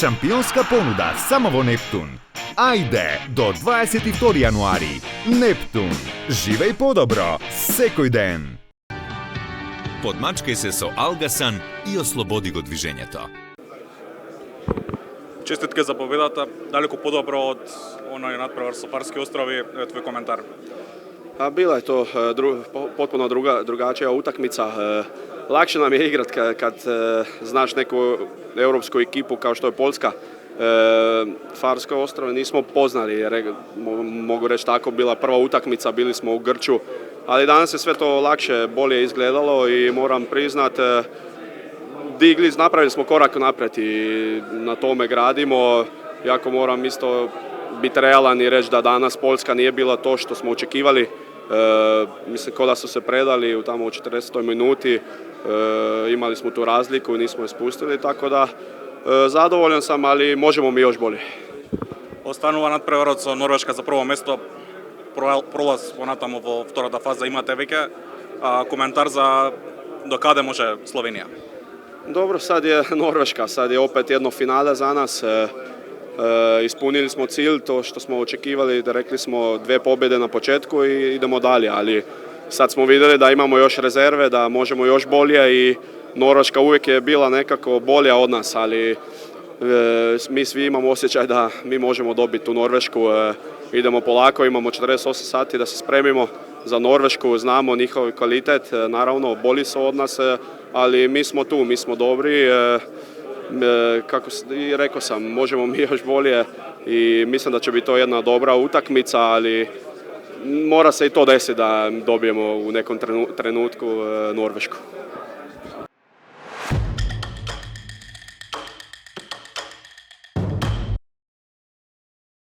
Šampionska ponuda samo vo Neptun. Ajde, do 22. januari. Neptun. Živej podobro, sekoj den. Podmačkaj se so Algasan i oslobodi go dviženjeta. Čestitke za pobjedata, daleko podobro od onaj nadprevar Farski ostrovi, tvoj komentar. Bila je to potpuno drugačija utakmica. Lakše nam je igrati kad znaš neku europsku ekipu kao što je Poljska. Farske ostrove nismo poznali, mogu reći tako, bila prva utakmica, bili smo u grču, ali danas je sve to lakše, bolje izgledalo i moram priznat, napravili smo korak naprijed i na tome gradimo. Jako moram isto biti realan i reći da danas Poljska nije bila to što smo očekivali. Mislim, ko da su se predali u 40. minuti, imali smo tu razliku i nismo je spustili, tako da zadovoljan sam, ali možemo mi još bolje. Ostanува nadprevarat со Норвешка за прво место, пролаз понатаму во втората фаза имате веќе, коментар за до каде може Словенија? Dobro, sad je Norveška, sad je opet jedno finale za nas. Ispunili smo cilj, to što smo očekivali, da rekli smo 2 pobjede na početku i idemo dalje, ali sad smo vidjeli da imamo još rezerve, da možemo još bolje i Norveška uvijek je bila nekako bolja od nas, ali mi svi imamo osjećaj da mi možemo dobiti tu Norvešku. Idemo polako, imamo 48 sati da se spremimo za Norvešku, znamo njihov kvalitet, naravno bolji su od nas, ali mi smo tu, mi smo dobri. Kako i rekao sam, možemo mi još bolje i mislim da će biti to jedna dobra utakmica, ali mora se i to desiti da dobijemo u nekom trenutku Norvešku.